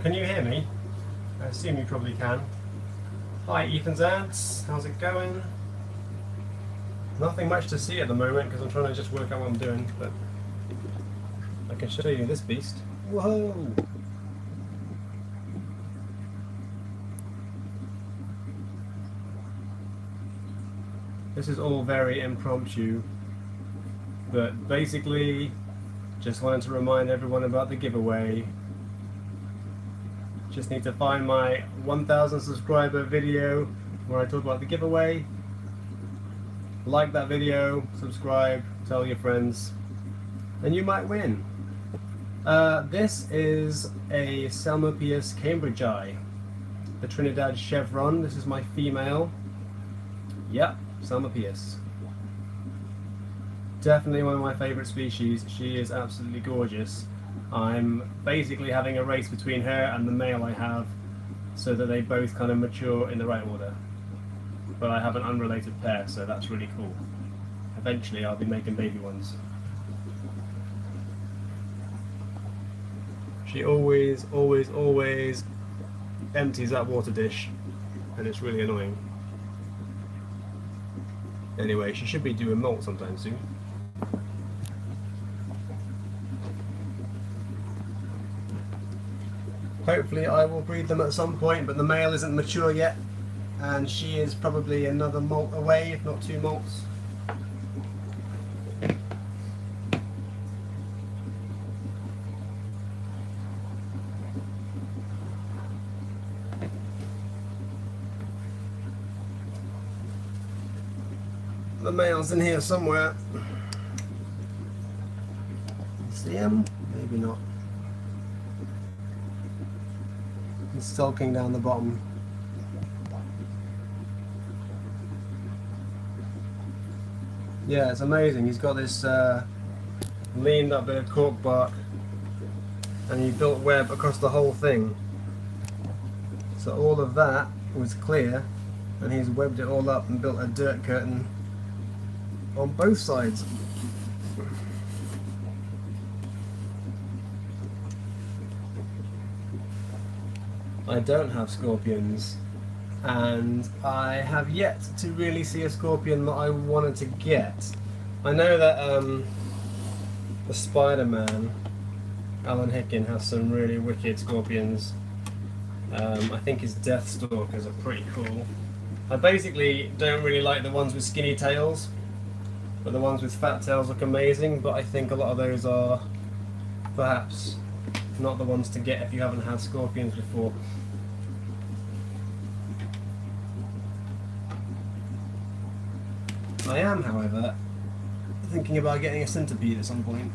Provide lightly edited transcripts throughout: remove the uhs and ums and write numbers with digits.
Can you hear me? I assume you probably can. Hi Ethan's Ads, how's it going? Nothing much to see at the moment because I'm trying to just work out what I'm doing, but I can show you this beast. Whoa! This is all very impromptu, but basically just wanted to remind everyone about the giveaway. Just need to find my 1,000 subscriber video where I talk about the giveaway. Like that video, subscribe, tell your friends, and you might win. This is a Selma Pierce Cambridge Eye, the Trinidad Chevron. This is my female. Yep, Selma Pierce. Definitely one of my favourite species. She is absolutely gorgeous. I'm basically having a race between her and the male I have so that they both kind of mature in the right order. But I have an unrelated pair, so that's really cool. Eventually I'll be making baby ones. She always empties that water dish, and it's really annoying. Anyway, she should be doing molt sometime soon. Hopefully I will breed them at some point, but the male isn't mature yet, and she is probably another molt away, if not 2 molts. The male's in here somewhere. See him? Maybe not. He's sulking down the bottom. Yeah, it's amazing. He's got this leaned up bit of cork bark, and he built web across the whole thing. So all of that was clear, and he's webbed it all up and built a dirt curtain on both sides. I don't have scorpions, and I have yet to really see a scorpion that I wanted to get. I know that the Spider-Man, Alan Hickin, has some really wicked scorpions. I think his Deathstalkers are pretty cool. I basically don't really like the ones with skinny tails, but the ones with fat tails look amazing, but I think a lot of those are perhaps not the ones to get if you haven't had scorpions before. I am, however, thinking about getting a centipede at some point.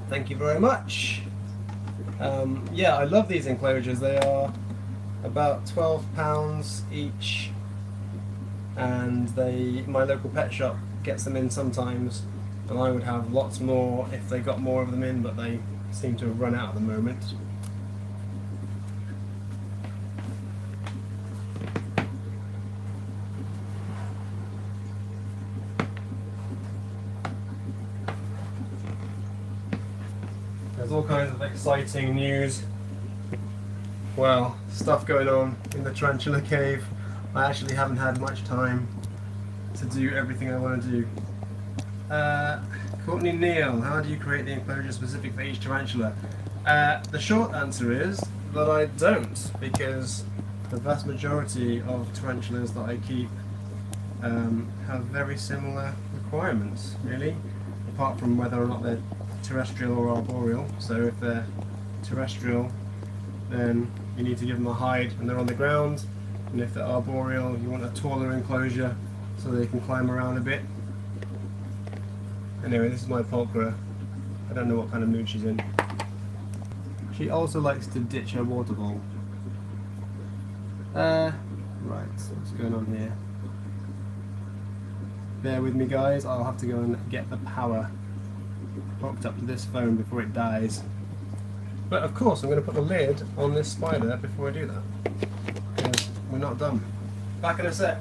Thank you very much. Yeah, I love these enclosures. They are about £12 each, and my local pet shop gets them in sometimes, and I would have lots more if they got more of them in, but they seem to have run out at the moment. There's all kinds of exciting news. Well, stuff going on in the tarantula cave. I actually haven't had much time to do everything I want to do. Courtney Neal, how do you create the enclosure specific for each tarantula? The short answer is that I don't, because the vast majority of tarantulas that I keep have very similar requirements, really, apart from whether or not they're terrestrial or arboreal. So if they're terrestrial, then you need to give them a hide when they're on the ground, and if they're arboreal, you want a taller enclosure so they can climb around a bit. Anyway, this is my pulchra. I don't know what kind of mood she's in. She also likes to ditch her water bowl. Right, so what's going on here? Bear with me, guys, I'll have to go and get the power hooked up to this phone before it dies. But of course I'm going to put the lid on this spider before I do that, because we're not done. Back in a sec.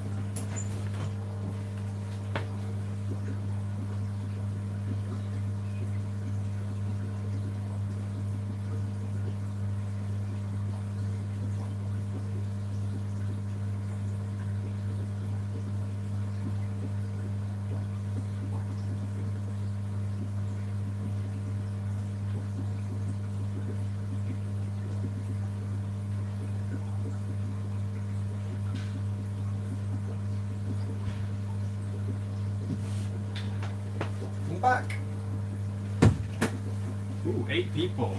back. Ooh, 8 people.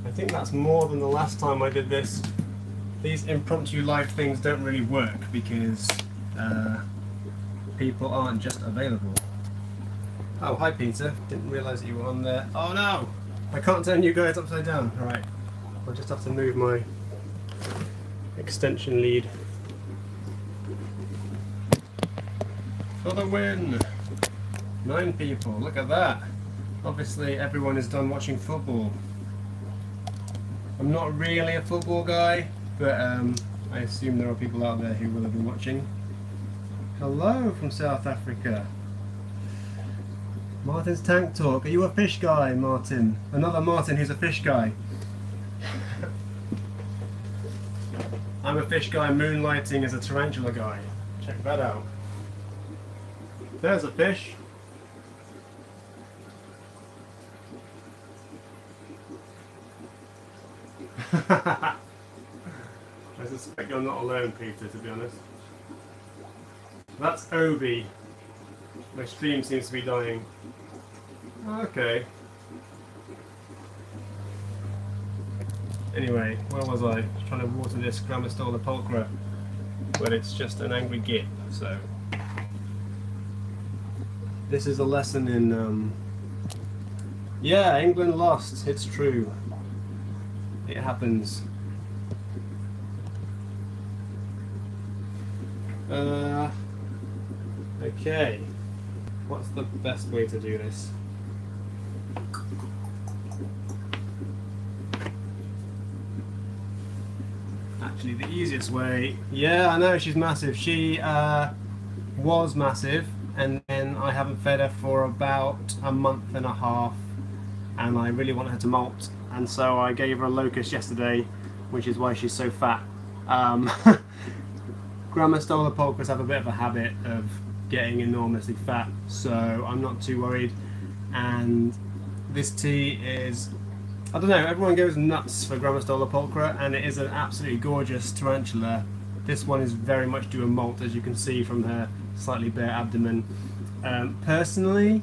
I think that's more than the last time I did this. These impromptu live things don't really work because people aren't just available. Oh, hi Peter. Didn't realise that you were on there. Oh no! I can't turn you guys upside down. Alright. I'll just have to move my extension lead. For the win! 9 people, look at that! Obviously everyone is done watching football. I'm not really a football guy, but I assume there are people out there who will have been watching. Hello from South Africa. Martin's Tank Talk. Are you a fish guy, Martin? Another Martin who's a fish guy. I'm a fish guy moonlighting as a tarantula guy. Check that out. There's a fish. I suspect you're not alone, Peter, to be honest. That's Obi. My stream seems to be dying. Okay. Anyway, where was I? Just trying to water this Grammastola pulchra, but it's just an angry git, so... This is a lesson in... Yeah, England lost, it's true. It happens. Okay. What's the best way to do this? Actually, the easiest way... Yeah, I know she's massive. She was massive, and then I haven't fed her for about a month and a half, and I really want her to molt, and so I gave her a locust yesterday, which is why she's so fat. Grammastola pulchras have a bit of a habit of getting enormously fat, so I'm not too worried. And this tea is, I don't know, everyone goes nuts for Grammastola pulchra, and it is an absolutely gorgeous tarantula. This one is very much due a molt, as you can see from her slightly bare abdomen. Personally,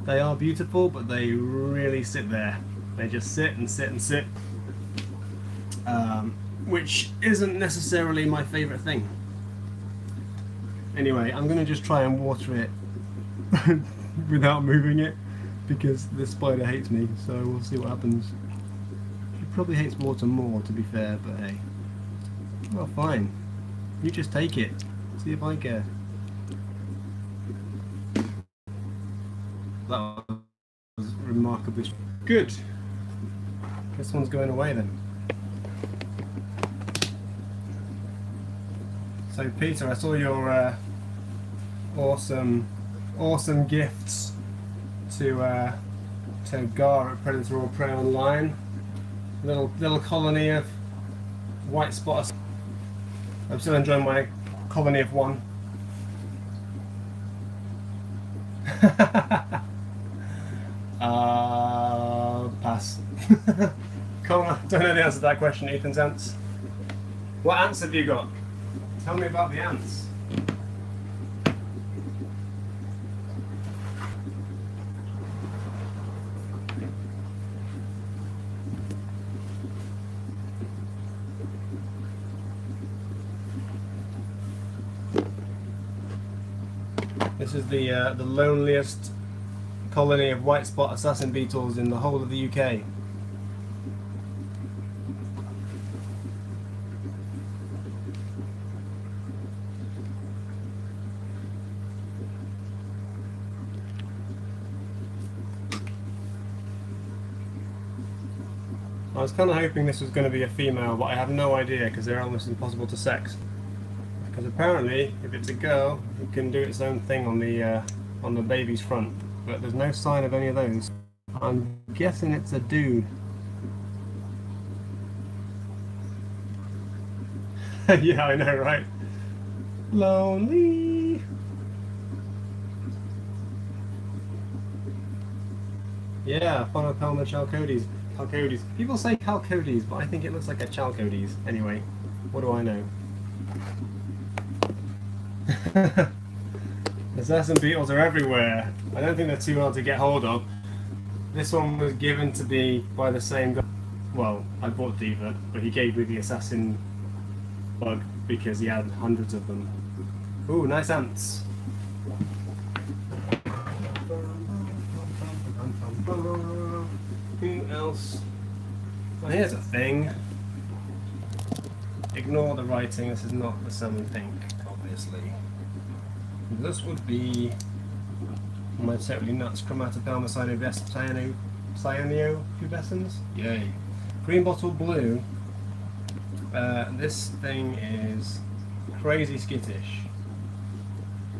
they are beautiful, but they really sit there. They just sit and sit and sit, which isn't necessarily my favourite thing. Anyway, I'm going to just try and water it without moving it, because this spider hates me, so we'll see what happens. She probably hates water more, to be fair, but hey. Well, fine. You just take it. See if I care. That was remarkably good. This one's going away then. So Peter, I saw your awesome gifts to Gar at Predator or Prey Online. Little colony of white spotters. I'm still enjoying my colony of 1. Pass. Come on, don't know the answer to that question, Ethan's ants. What ants have you got? Tell me about the ants. This is the loneliest colony of white spot assassin beetles in the whole of the UK. I was kind of hoping this was going to be a female, but I have no idea because they're almost impossible to sex. Because apparently, if it's a girl, it can do its own thing on the baby's front, but there's no sign of any of those. I'm guessing it's a dude. Yeah, I know, right? Lonely. Yeah, Phonopelma chalcodes. Chalcodes. People say chalcodes, but I think it looks like a chalcodes. Anyway, what do I know? Assassin beetles are everywhere. I don't think they're too hard to get hold of. This one was given to me by the same guy. Well, I bought Diva, but he gave me the assassin bug because he had hundreds of them. Ooh, nice ants. Who else? Well, here's a thing. Ignore the writing, this is not the summon pink, obviously. This would be my totally nuts chromatopelma cyanopubescens. Yay. Green bottle blue. This thing is crazy skittish.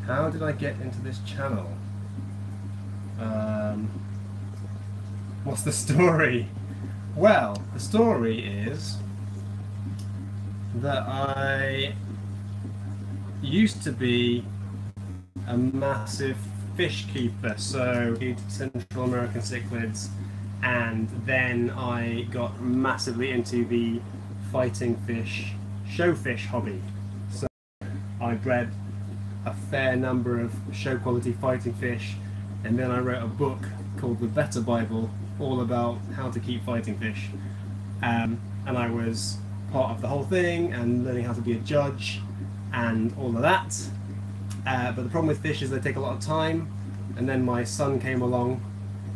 How did I get into this channel? What's the story? Well, the story is that I used to be a massive fish keeper, so Central American cichlids, and then I got massively into the fighting fish, showfish hobby. So I bred a fair number of show quality fighting fish, and then I wrote a book called The Better Bible, all about how to keep fighting fish. And I was part of the whole thing and learning how to be a judge and all of that. But the problem with fish is they take a lot of time, and then my son came along,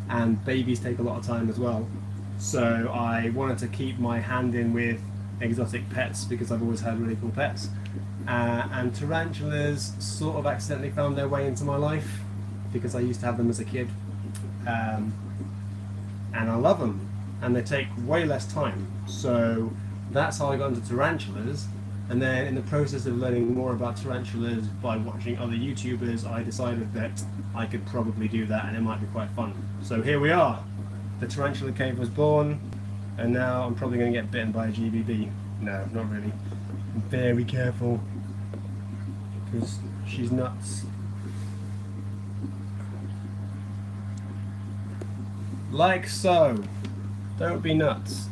and babies take a lot of time as well. So I wanted to keep my hand in with exotic pets because I've always had really cool pets. And tarantulas sort of accidentally found their way into my life because I used to have them as a kid. And I love them, and they take way less time. So that's how I got into tarantulas. And then in the process of learning more about tarantulas by watching other YouTubers, I decided that I could probably do that and it might be quite fun. So here we are. The tarantula cave was born, and now I'm probably going to get bitten by a GBB. No, not really. I'm very careful because she's nuts. Like so. Don't be nuts.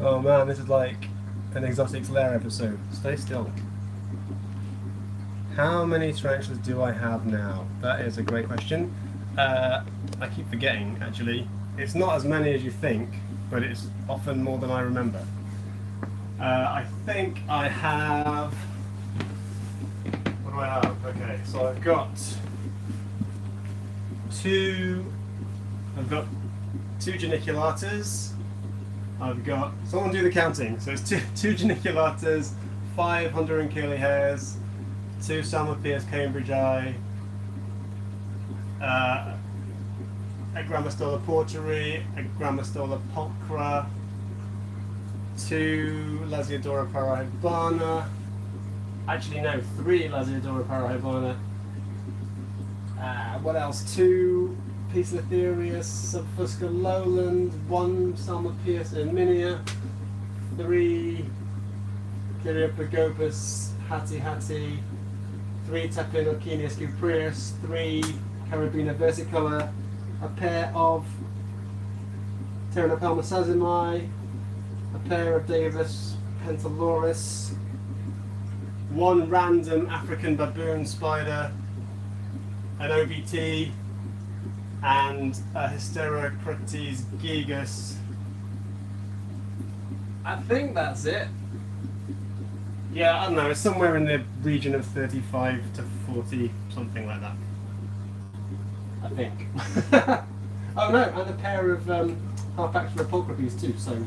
Oh man, this is like an Exotics Lair episode. Stay still. How many tarantulas do I have now? That is a great question. I keep forgetting, actually. It's not as many as you think, but it's often more than I remember. I think I have... What do I have? Okay, so I've got two geniculatas. I've got, someone do the counting. So it's two geniculatas, 5 Honduran curly hairs, 2 Salmon-Pierce Cambridgei, a Grammostola porteri, a Grammostola pulchra, 2 Lasiodora paraibana, actually no, 3 Lasiodora paraibana. What else? 2 Poecilotherius subfusca lowland, 1 Salmon-Pierce minia, 3 Chiriopagopus hattie, 3 Tapinocenius cupreus, 3 Carabina versicolor, a pair of Pteronopelma sazimi, a pair of Davis pentaloris, 1 random African baboon spider, an OBT, and a Hysterocrates gigas. I think that's it. Yeah, I don't know, it's somewhere in the region of 35 to 40, something like that. I think. Oh no, and a pair of Harpaxtra pulchripes too, so...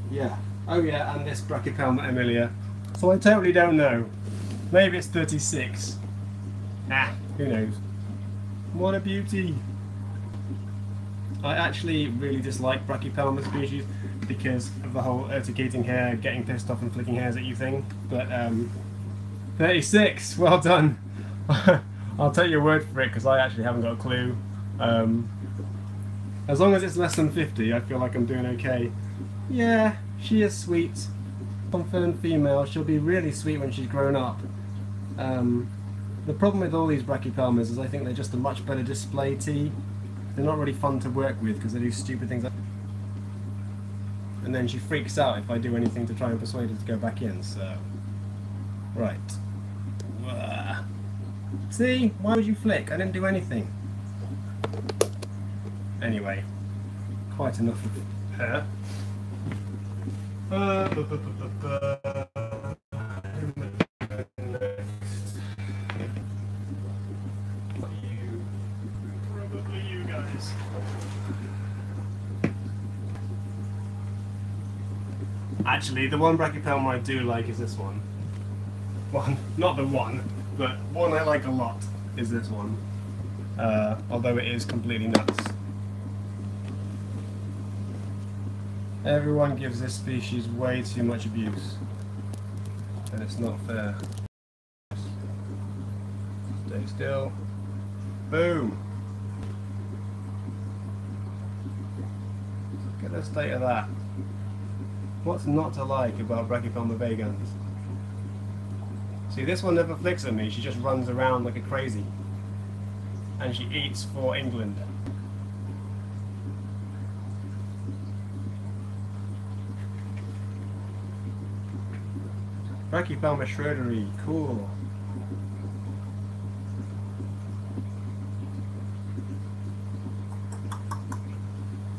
Yeah. Oh yeah, and this Brachypelma emilia. So I totally don't know. Maybe it's 36. Ah, who knows. What a beauty! I actually really dislike Brachypelma species because of the whole urticating hair, getting pissed off and flicking hairs at you thing. But 36, well done. I'll take your word for it because I actually haven't got a clue. As long as it's less than 50, I feel like I'm doing okay. Yeah, she is sweet. Confirmed female. She'll be really sweet when she's grown up. The problem with all these Brachypelmas is I think they're just a much better display tea. They're not really fun to work with because they do stupid things like... and then she freaks out if I do anything to try and persuade her to go back in, so... Right. See? Why would you flick? I didn't do anything. Anyway, quite enough of her. Probably you guys. Actually, the one brachypelma I do like is this one. One, not the one, but one I like a lot is this one. Although it is completely nuts. Everyone gives this species way too much abuse, and it's not fair. Stay still. Boom! Look at the state of that. What's not to like about Brachypelma vagans? See, this one never flicks at me, she just runs around like a crazy. And she eats for England. Brachypelma schroederi, cool.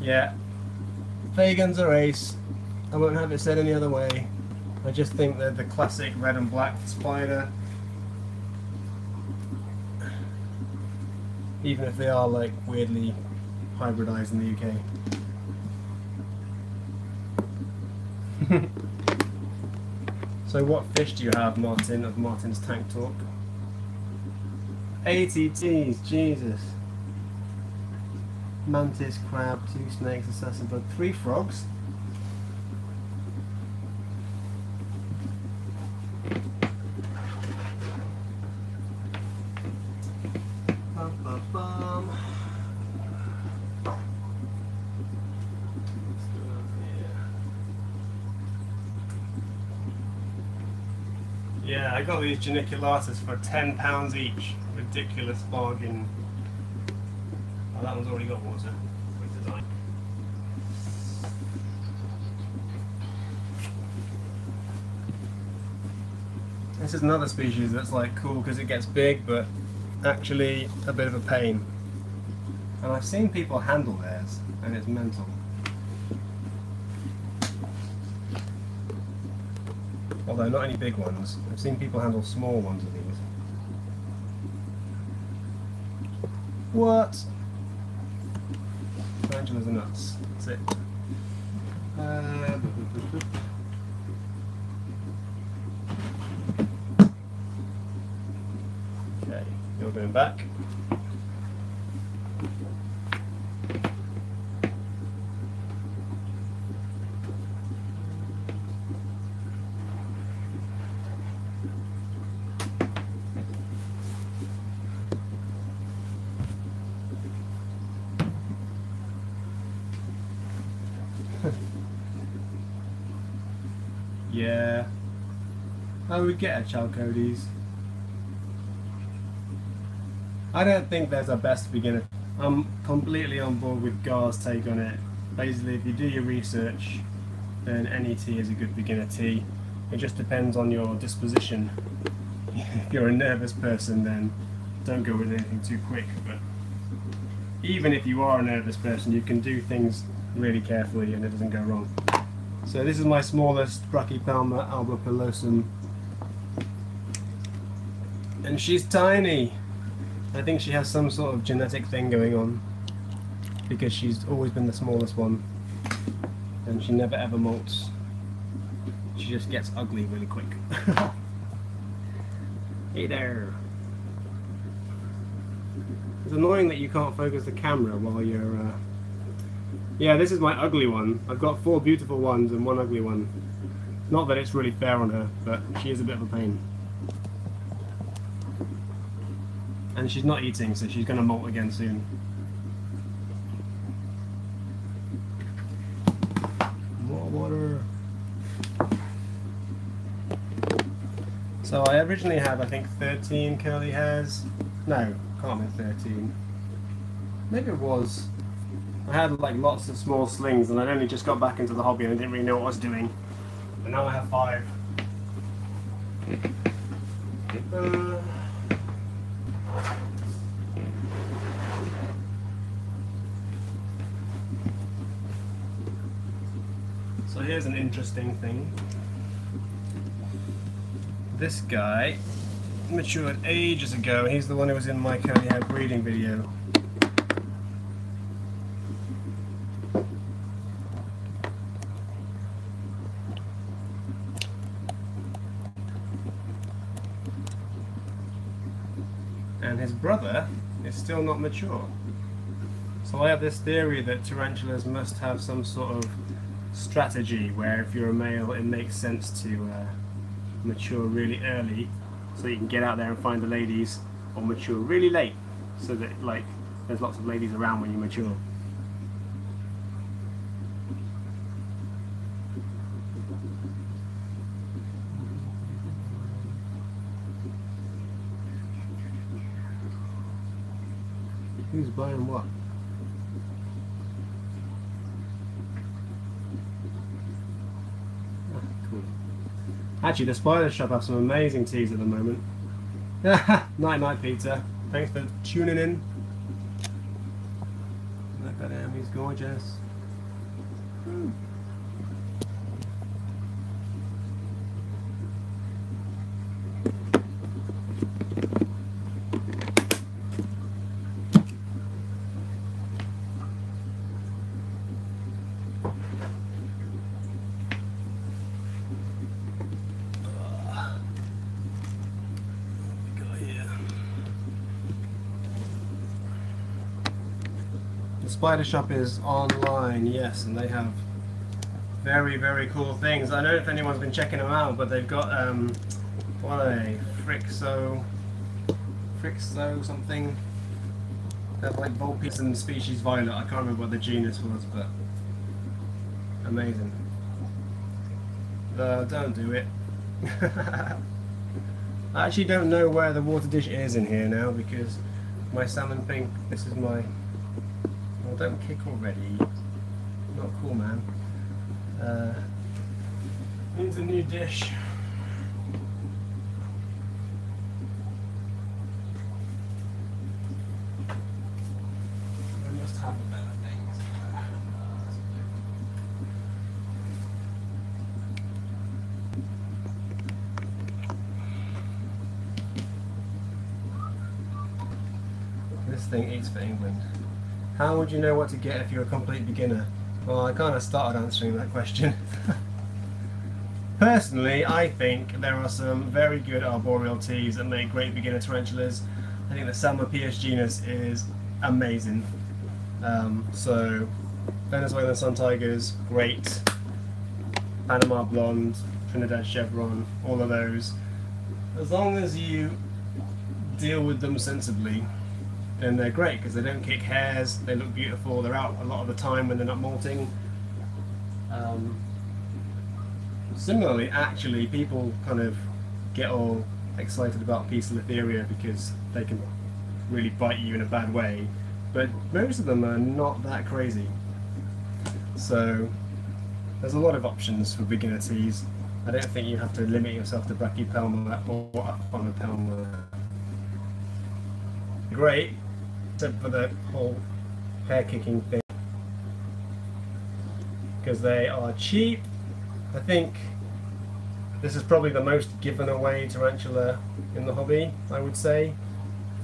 Yeah, vegans are ace. I won't have it said any other way. I just think they're the classic red and black spider. Even if they are like weirdly hybridized in the UK. So what fish do you have, Martin, of Martin's Tank Talk? ATTs, Jesus. Mantis, crab, 2 snakes, assassin bug, 3 frogs. Bum, bum, bum. Yeah, I got these Geniculatus for £10 each. Ridiculous bargain. Oh, that one's already got water. Quick design. This is another species that's like cool because it gets big, but actually a bit of a pain. And I've seen people handle theirs, and it's mental. Although not any big ones. I've seen people handle small ones of these. What? Tarantulas are nuts. That's it. Okay, you're going back. Yeah, I would get a Chalcodes. I don't think there's a best beginner. I'm completely on board with Gar's take on it. Basically, if you do your research, then NET is a good beginner tea. It just depends on your disposition. If you're a nervous person, then don't go with anything too quick. But even if you are a nervous person, you can do things really carefully and it doesn't go wrong. So this is my smallest Brachypelma albopilosum, and she's tiny. I think she has some sort of genetic thing going on, because she's always been the smallest one, and she never ever molts. She just gets ugly really quick. Hey there. It's annoying that you can't focus the camera while you're yeah, this is my ugly one. I've got 4 beautiful ones and 1 ugly one. Not that it's really fair on her, but she is a bit of a pain. And she's not eating, so she's going to molt again soon. More water. So I originally had, I think, 13 curly hairs. No, can't be 13. Maybe it was I had like lots of small slings, and I'd only just got back into the hobby and I didn't really know what I was doing. But now I have 5. So here's an interesting thing. This guy matured ages ago. He's the one who was in my curly hair breeding video. And his brother is still not mature. So I have this theory that tarantulas must have some sort of strategy where if you're a male it makes sense to mature really early so you can get out there and find the ladies, or mature really late so that like there's lots of ladies around when you mature. Who's buying what? Actually, the spider shop have some amazing teas at the moment. Night night, Peter. Thanks for tuning in. Look at him, he's gorgeous. The spider shop is online, yes, and they have very cool things. I don't know if anyone's been checking them out, but they've got what are they? Frixo something. They have like Volpes and species violet. I can't remember what the genus was, but amazing. Don't do it. I actually don't know where the water dish is in here now because my salmon pink. This is my. Well, don't kick already. Not cool, man. Needs a new dish. I must have better things. This thing eats for England. How would you know what to get if you're a complete beginner? Well, I kind of started answering that question. Personally, I think there are some very good arboreal teas that make great beginner tarantulas. I think the Salma PS genus is amazing. So, Venezuelan Sun Tigers, great. Panama Blonde, Trinidad Chevron, all of those. As long as you deal with them sensibly, then they're great because they don't kick hairs, they look beautiful, they're out a lot of the time when they're not molting. Similarly, actually, people kind of get all excited about Poecilotheria because they can really bite you in a bad way, but most of them are not that crazy. So there's a lot of options for beginner teas. I don't think you have to limit yourself to Brachypelma or Aphonopelma. Great, except for the whole hair kicking thing, because they are cheap. I think this is probably the most given away tarantula in the hobby, I would say,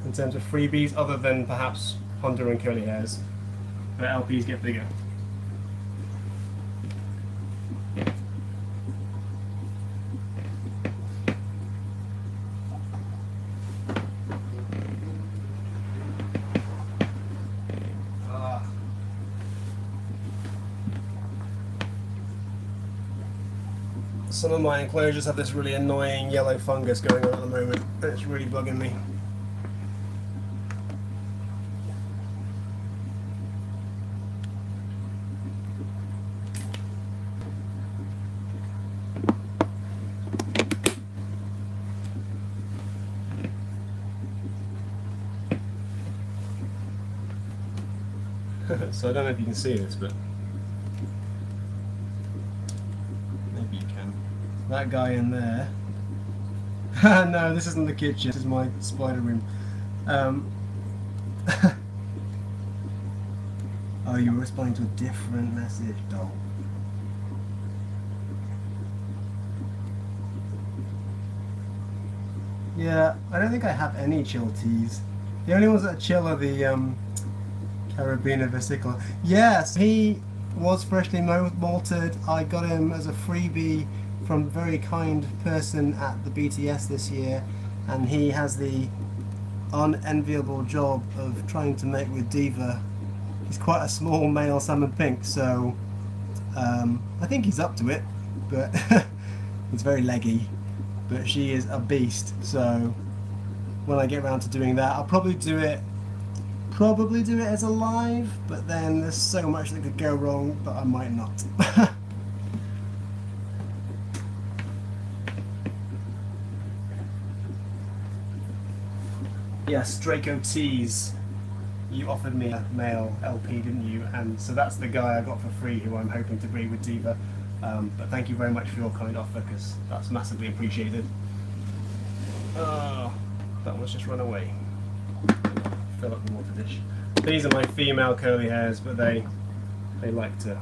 in terms of freebies, other than perhaps Honda and curly hairs, but LPs get bigger. Some of my enclosures have this really annoying yellow fungus going on at the moment, and it's really bugging me. So I don't know if you can see this, but maybe you can. That guy in there. No, this isn't the kitchen. This is my spider room. Oh, you were responding to a different message, doll. Yeah, I don't think I have any chill teas. The only ones that are chill are the Carabiner Versicolor. Yes, he was freshly malted. I got him as a freebie from a very kind person at the BTS this year, and he has the unenviable job of trying to mate with Diva. He's quite a small male salmon pink, so I think he's up to it, but it's very leggy. But she is a beast, so when I get around to doing that, I'll probably do it as a live, but then there's so much that could go wrong that I might not. Yes, Draco Tees. You offered me a male LP, didn't you? And so that's the guy I got for free, who I'm hoping to breed with Diva. But thank you very much for your kind offer, because that's massively appreciated. Oh, that one's just run away. Fill up the water dish. These are my female curly hairs, but they like to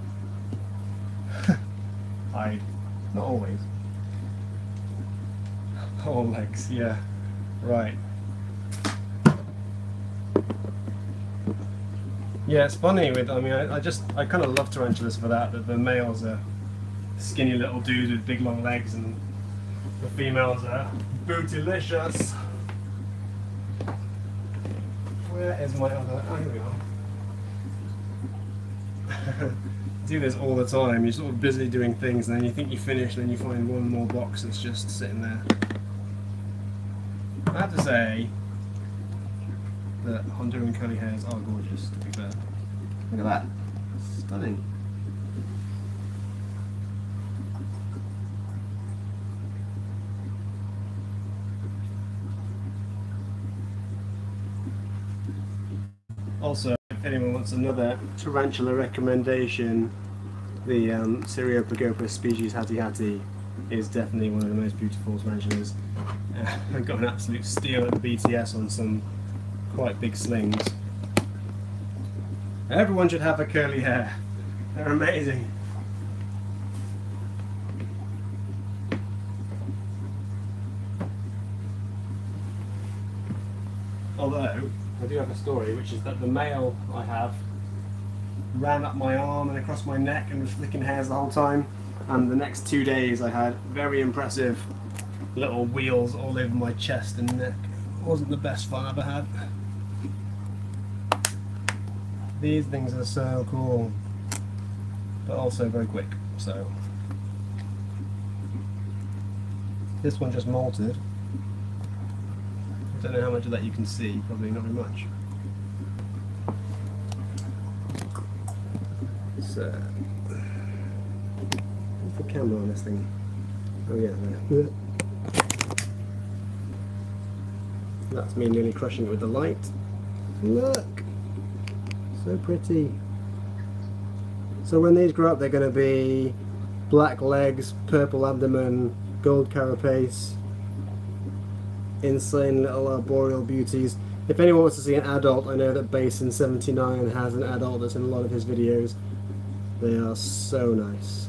hide. Not always. Oh, legs, yeah. Right. Yeah, it's funny with, I mean, I kind of love tarantulas for that the males are skinny little dudes with big long legs, and the females are bootylicious. Where is my other, oh, here we are. Do this all the time, you're sort of busy doing things, and then you think you finish, then you find one more box that's just sitting there. I have to say that Honduran curly hairs are gorgeous, to be fair. Look at that. Stunning. Also, if anyone wants another tarantula recommendation, the Cereopagopa species Hattie Hattie is definitely one of the most beautiful tarantulas. I got an absolute steal at the BTS on some quite big slings. Everyone should have a curly hair. They're amazing. Although, I do have a story, which is that the male I have ran up my arm and across my neck and was flicking hairs the whole time. And the next 2 days I had very impressive little wheels all over my chest and neck. It wasn't the best fun I ever had. These things are so cool, but also very quick. So this one just molted. I don't know how much of that you can see, probably not very much. So, what's the camera on this thing? Oh yeah, there. That's me nearly crushing it with the light. Look! So pretty. So when these grow up, they're going to be black legs, purple abdomen, gold carapace, insane little arboreal beauties. If anyone wants to see an adult, I know that Basin79 has an adult that's in a lot of his videos. They are so nice.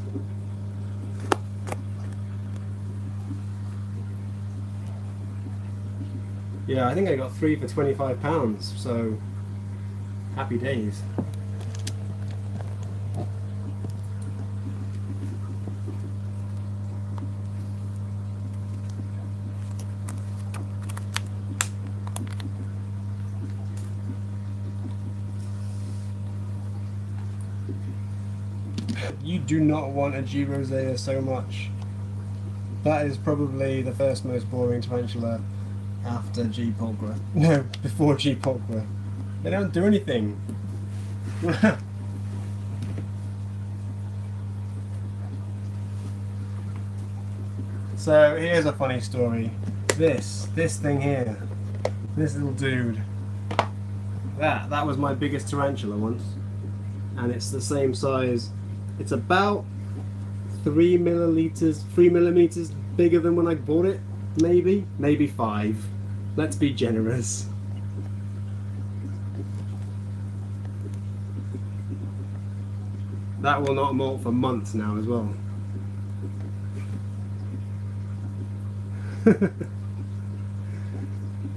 Yeah, I think I got 3 for £25, so happy days. You do not want a G. rosea so much. That is probably the first most boring tarantula after G. pulchra. No, before G. pulchra. They don't do anything. So here's a funny story. This thing here, this little dude, that was my biggest tarantula once. and it's the same size. It's about 3 millimeters bigger than when I bought it. Maybe 5. Let's be generous. That will not molt for months now as well.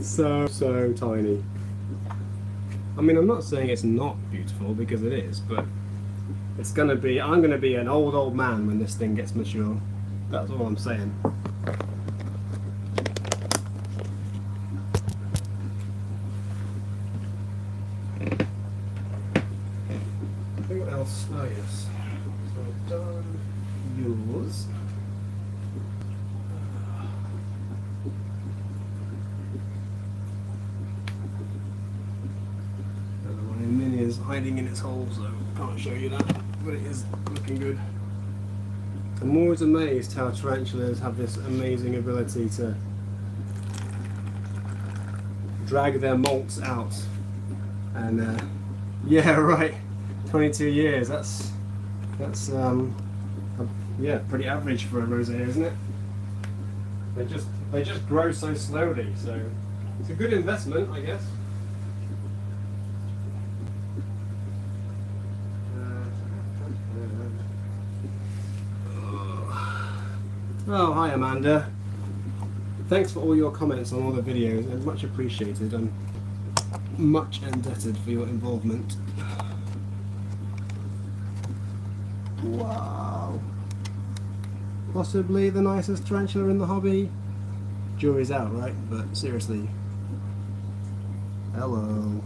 So tiny. I mean, I'm not saying it's not beautiful, because it is, but it's gonna be, I'm gonna be an old man when this thing gets mature. That's all I'm saying. What else? Oh yes. So I've done yours. Mini is hiding in its hole, so can't show you that, but it is looking good. I'm always amazed how tarantulas have this amazing ability to drag their molts out. And yeah, right, 22 years. That's yeah, pretty average for a rosé, isn't it? They just grow so slowly, so it's a good investment, I guess. Oh, hi Amanda. Thanks for all your comments on all the videos, it's much appreciated. I'm much indebted for your involvement. Wow. Possibly the nicest tarantula in the hobby. Jury's out, right? But seriously. Hello.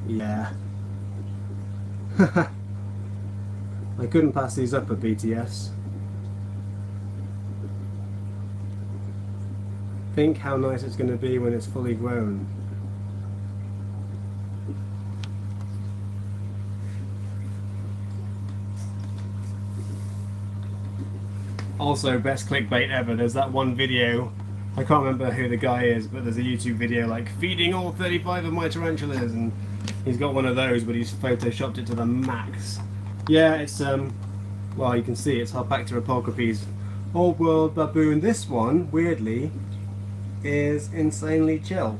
Yeah. I couldn't pass these up at BTS. Think how nice it's going to be when it's fully grown. Also, best clickbait ever. There's that one video, I can't remember who the guy is, but there's a YouTube video like feeding all 35 of my tarantulas, and he's got one of those, but he's photoshopped it to the max. Yeah, it's well, you can see it's Harpactira pulchripes Old World Baboon. This one, weirdly, is insanely chill.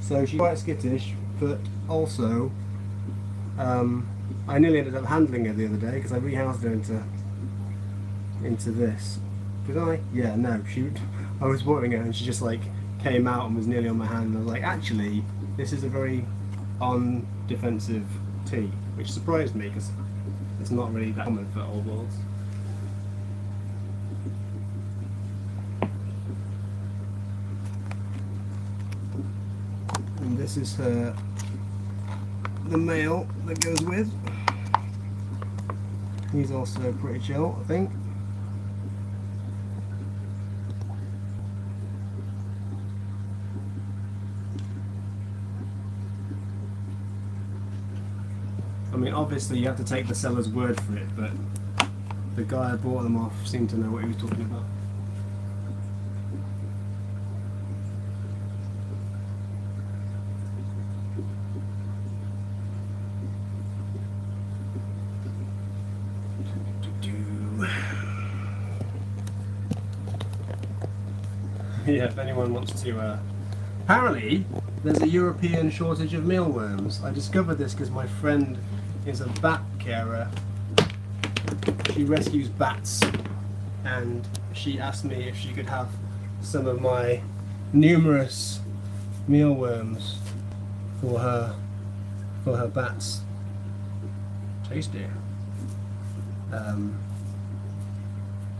So she's quite skittish, but also I nearly ended up handling her the other day because I rehoused her into this. Did I? Yeah, no. I was watering her and she just like came out and was nearly on my hand, and I was like, actually, this is a very undefensive tea, which surprised me because it's not really that common for Old Worlds. And this is the male that goes with. He's also pretty chill, I think. I mean, obviously you have to take the seller's word for it, but the guy I bought them off seemed to know what he was talking about. Yeah, if anyone wants to... Apparently, there's a European shortage of mealworms. I discovered this because my friend is a bat carer. She rescues bats, and she asked me if she could have some of my numerous mealworms for her bats. Tasty.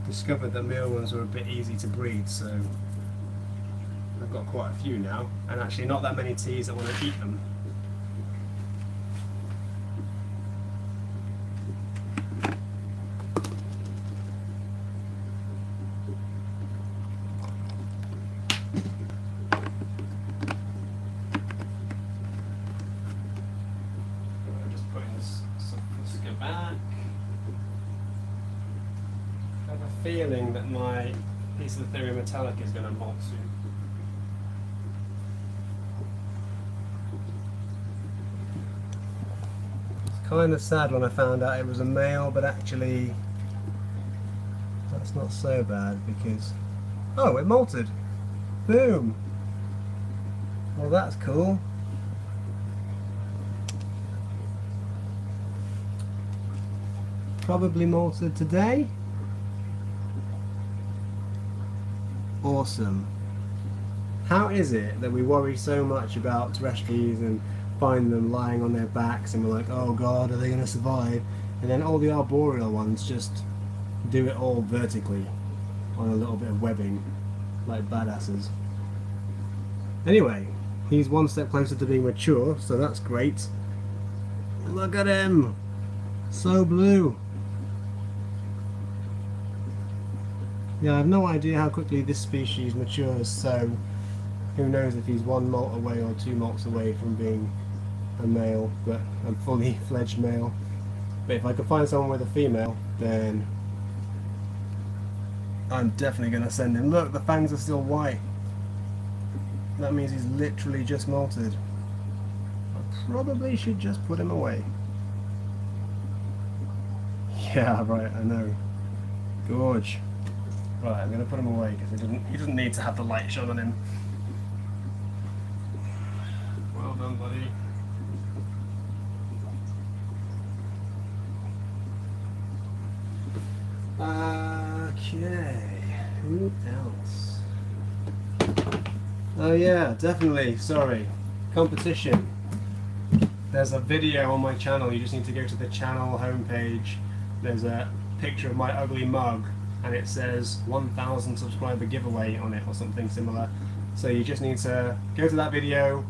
Discovered that mealworms are a bit easy to breed, so I've got quite a few now, and actually not that many teas that want to eat them. I'm just putting some Corsica back. I have a feeling that my piece of ethereum metallic is going to molt soon. It's kind of sad when I found out it was a male, but actually that's not so bad because... Oh, it molted! Boom! Well, that's cool. Probably molted today. Awesome. How is it that we worry so much about terrestrials and find them lying on their backs and we're like, oh god, are they going to survive? And then all the arboreal ones just do it all vertically on a little bit of webbing, like badasses. Anyway, he's one step closer to being mature, so that's great. Look at him! So blue! Yeah, I have no idea how quickly this species matures, so who knows if he's one molt away or 2 molts away from being a male, but a fully fledged male. But if I could find someone with a female, then I'm definitely going to send him. Look, the fangs are still white. That means he's literally just molted. I probably should just put him away. Yeah, right, I know. Gorge. Right, I'm going to put him away because he doesn't need to have the light shone on him. Well done, buddy. Okay, who else? Oh yeah, definitely, sorry. Competition. There's a video on my channel, you just need to go to the channel homepage. There's a picture of my ugly mug and it says 1000 subscriber giveaway on it or something similar. So you just need to go to that video,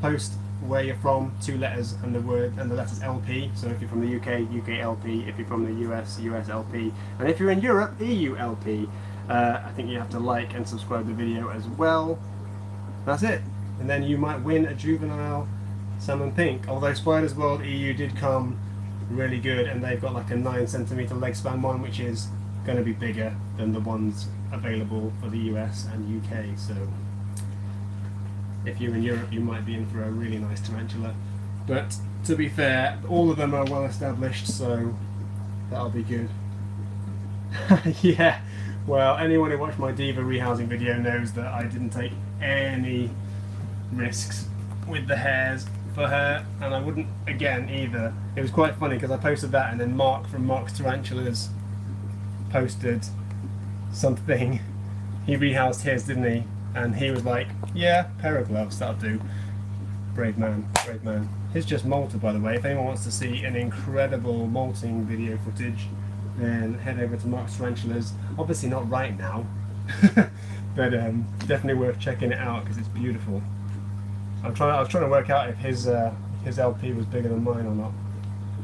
post where you're from, 2 letters and the word and the letters LP. So if you're from the UK, UK LP. If you're from the US, US LP. And if you're in Europe, EU LP. I think you have to like and subscribe the video as well. That's it. And then you might win a juvenile salmon pink. Although Spiders World EU did come really good, and they've got like a 9cm leg span one, which is going to be bigger than the ones available for the US and UK. So if you're in Europe, you might be in for a really nice tarantula. But to be fair, all of them are well established, so that'll be good. Yeah, well, anyone who watched my diva rehousing video knows that I didn't take any risks with the hairs for her, and I wouldn't again either. It was quite funny because I posted that and then Mark from Mark's Tarantulas posted something. He rehoused his, didn't he? And he was like, yeah, pair of gloves, that'll do. Brave man, brave man. His just molted, by the way. If anyone wants to see an incredible molting video footage, then head over to Mark's Tarantulas. Obviously not right now, but definitely worth checking it out because it's beautiful. I was trying to work out if his LP was bigger than mine or not.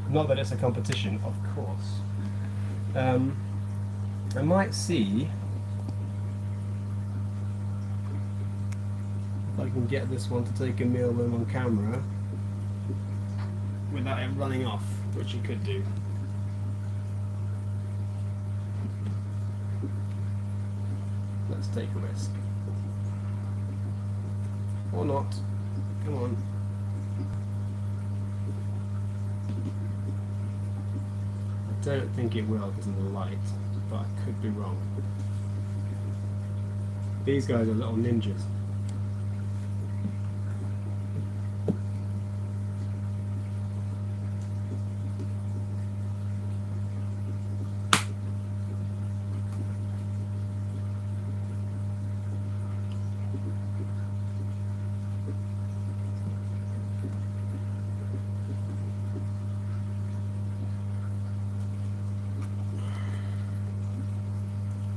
Not that it's a competition, of course. I might see if I can get this one to take a mealworm on camera without it running off, which you could do. Let's take a risk. Or not. Come on. I don't think it will because of the light, but I could be wrong. These guys are little ninjas.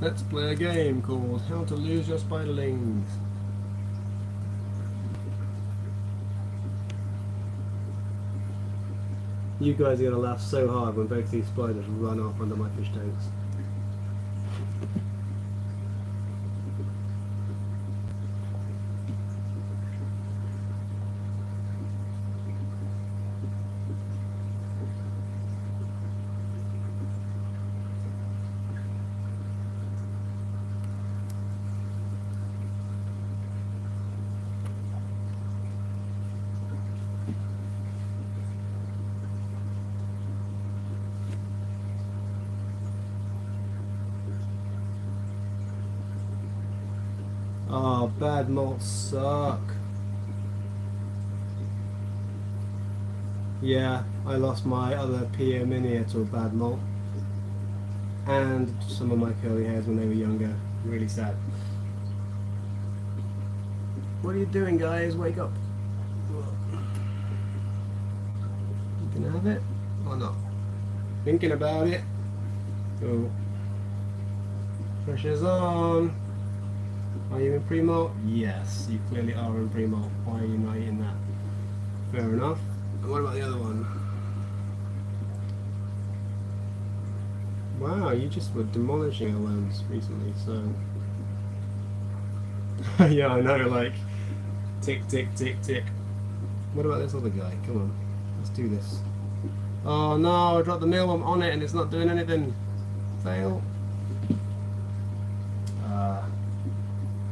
Let's play a game called How to Lose Your Spiderlings. You guys are going to laugh so hard when both these spiders run off under my fish tanks. Oh, bad malts suck. Yeah, I lost my other Pia Mini to a bad malt. And some of my curly hairs when they were younger. Really sad. What are you doing, guys? Wake up. You can have it or not. Thinking about it. Oh. Pressure's on. Are you in pre-malt? Yes, you clearly are in pre-malt. Why are you not eating that? Fair enough. And what about the other one? Wow, you just were demolishing our loans recently, so... yeah, I know, like... Tick, tick, tick, tick. What about this other guy? Come on, let's do this. Oh no, I dropped the mealworm on it and it's not doing anything. Fail.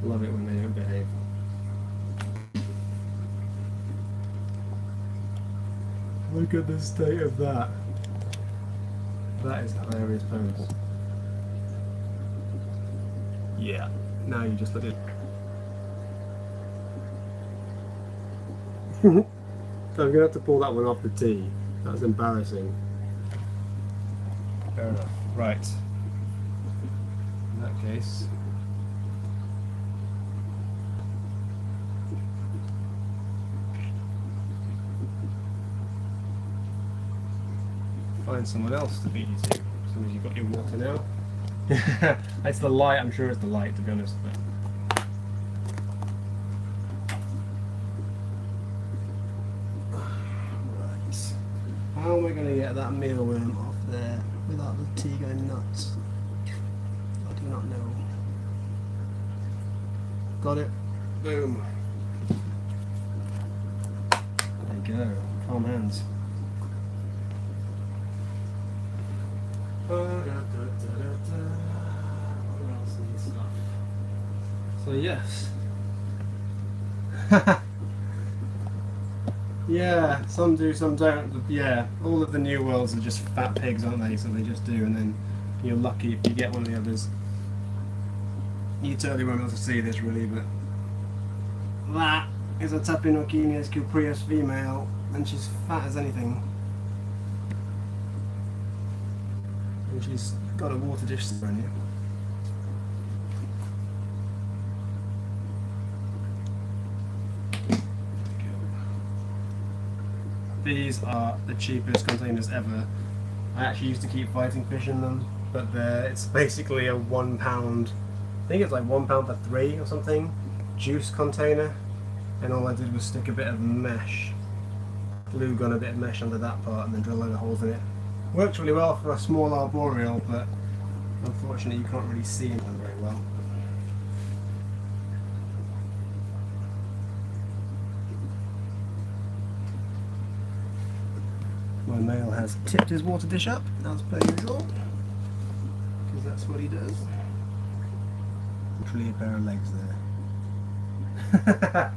Love it when they don't behave. Look at the state of that. That is hilarious pose. Yeah, now you just let it. So I'm going to have to pull that one off the tee. That's embarrassing. Fair enough. Right. In that case... find someone else to beat you to, as soon as you've got your water now. It's the light, I'm sure it's the light, to be honest. But... right. How am I going to get that mealworm off there without the tea going nuts? I do not know. Got it. Boom. There you go. Calm hands. So yes. Yeah, some do, some don't. Yeah, all of the new worlds are just fat pigs, aren't they? So they just do, and then you're lucky if you get one of the others. You totally won't be able to see this really, but that is a Tatantulas cupreus female, and she's fat as anything. And she's got a water dish on you. These are the cheapest containers ever. I actually used to keep fighting fish in them, but it's basically a £1, I think it's like £1 for 3 or something, juice container, and all I did was stick a bit of mesh, glue gun a bit of mesh under that part and then drill a load of holes in it. Works really well for a small arboreal, but unfortunately you can't really see them very well. My male has tipped his water dish up, as per usual, because that's what he does. Literally a pair of legs there.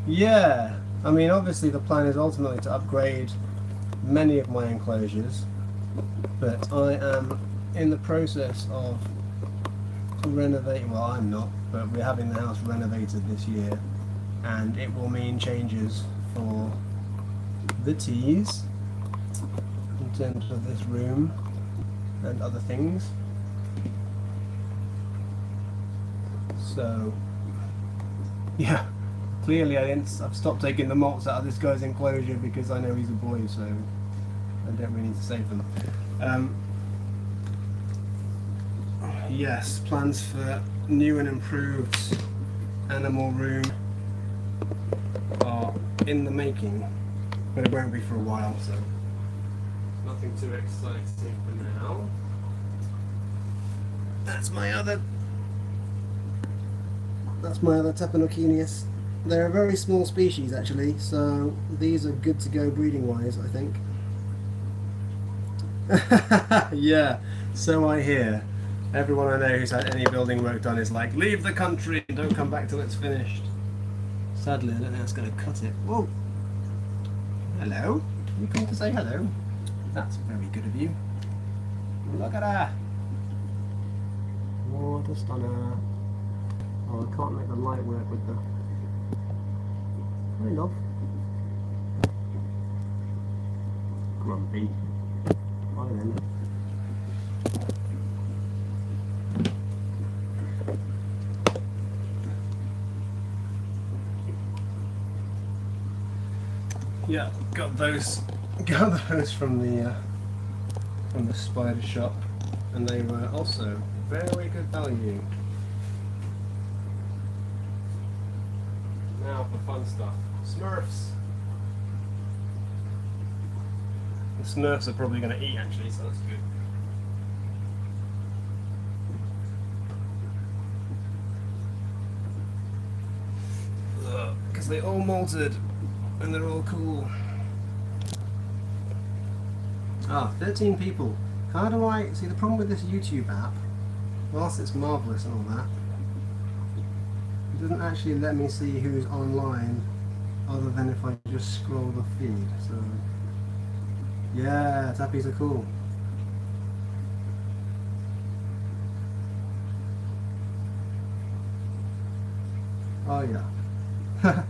Yeah, I mean obviously the plan is ultimately to upgrade many of my enclosures, but I am in the process of renovating, well I'm not, but we're having the house renovated this year, and it will mean changes for the teas in terms of this room and other things. So yeah, clearly I've stopped taking the malts out of this guy's enclosure because I know he's a boy, so I don't really need to save them. Yes, plans for new and improved animal room are in the making, but it won't be for a while, so nothing too exciting for now. That's my other Tatantulas. They're a very small species actually, so these are good to go breeding wise, I think. Yeah, so I hear. Everyone I know who's had any building work done is like, leave the country and don't come back till it's finished. Sadly, I don't think that's going to cut it. Whoa! Hello? You come to say hello? That's very good of you. Look at her! What a stunner. Oh, I can't make the light work with the... Kind of. Grumpy. Bye then. Yeah, got those from the spider shop, and they were also very good value. Now for fun stuff. Smurfs. The Smurfs are probably going to eat actually, so that's good. Because they all molted and they're all cool. Ah, 13 people. How do I see the problem with this YouTube app? Whilst it's marvellous and all that, it doesn't actually let me see who's online other than if I just scroll the feed. So yeah, tappies are cool. Oh yeah.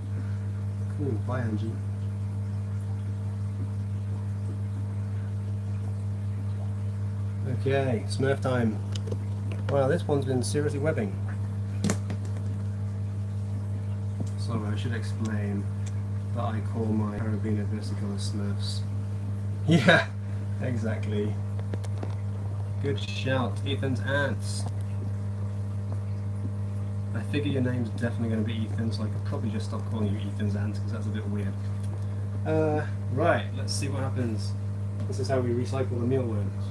Cool, bye Angie. Okay, Smurf time. Wow, this one's been seriously webbing. Sorry, I should explain that I call my Carabiner versicolor Smurfs. Yeah, exactly. Good shout, Ethan's ants. I figure your name's definitely going to be Ethan, so I could probably just stop calling you Ethan's ants because that's a bit weird. Right, let's see what happens. This is how we recycle the mealworms.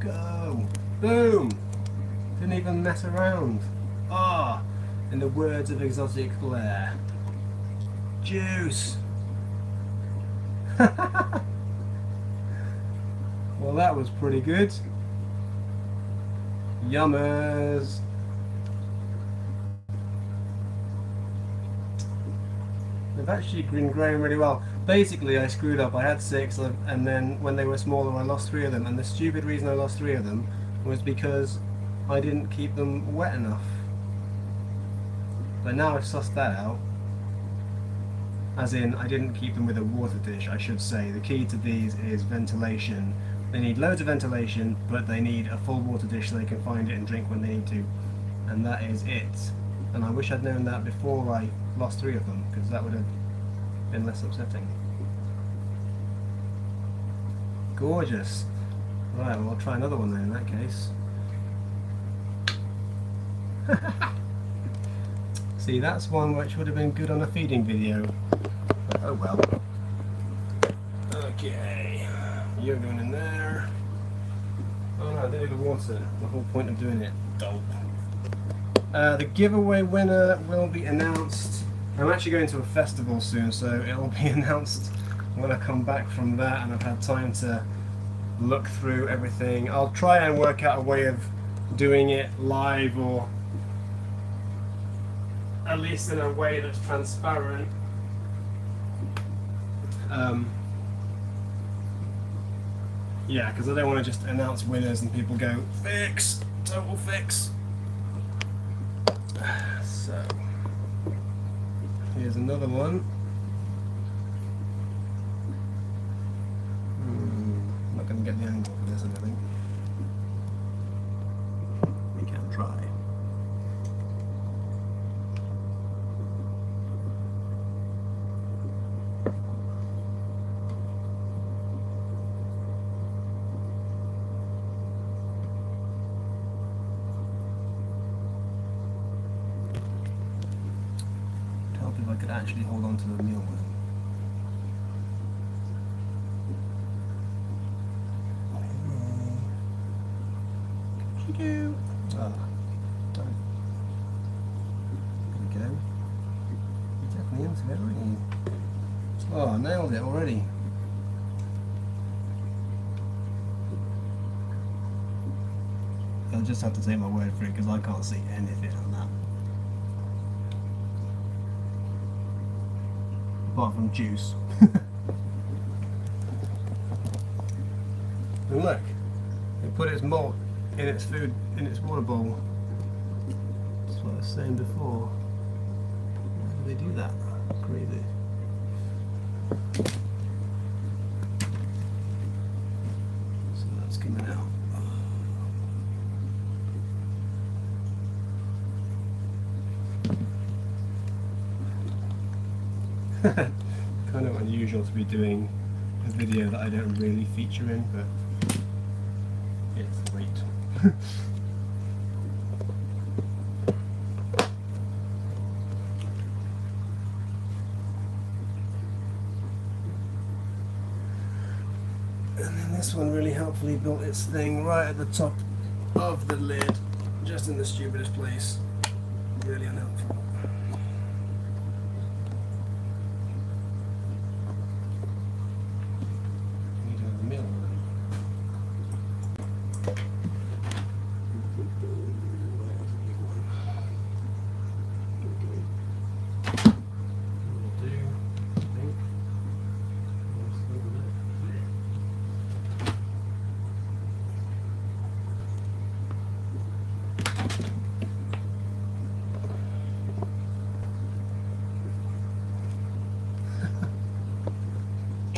Go! Boom! Didn't even mess around. Ah! In the words of Exotic Blair. Juice! Well, that was pretty good. Yummers! They've actually been growing really well. Basically, I screwed up. I had 6, and then when they were smaller, I lost 3 of them. And the stupid reason I lost 3 of them was because I didn't keep them wet enough. But now I've sussed that out. As in, I didn't keep them with a water dish, I should say. The key to these is ventilation. They need loads of ventilation, but they need a full water dish so they can find it and drink when they need to. And that is it. And I wish I'd known that before I lost 3 of them, because that would have been less upsetting. Gorgeous. Right, well I'll try another one then in that case. See, that's one which would have been good on a feeding video. But oh well. Okay, you're going in there. Oh no, I didn't do the water. The whole point of doing it. Dope. The giveaway winner will be announced. I'm actually going to a festival soon, so it'll be announced when I come back from that and I've had time to look through everything. I'll try and work out a way of doing it live, or at least in a way that's transparent. Yeah, because I don't want to just announce winners and people go, fix, total fix. So, here's another one. I'm not going to get the angle for this, I don't think. We can try. If I could actually hold on to the mealworm. What'd you do? Ah, don't. There we go. You're definitely into it, aren't you? Oh, I nailed it already. I'll just have to take my word for it because I can't see anything on that. Apart from juice. And look, it put its malt in its food, in its water bowl. It's what I was saying before. Why do they do that? Crazy. So that's coming out. Kind of unusual to be doing a video that I don't really feature in, but it's great. And then this one really helpfully built its thing right at the top of the lid, just in the stupidest place. Really unhelpful. Need to have a mill.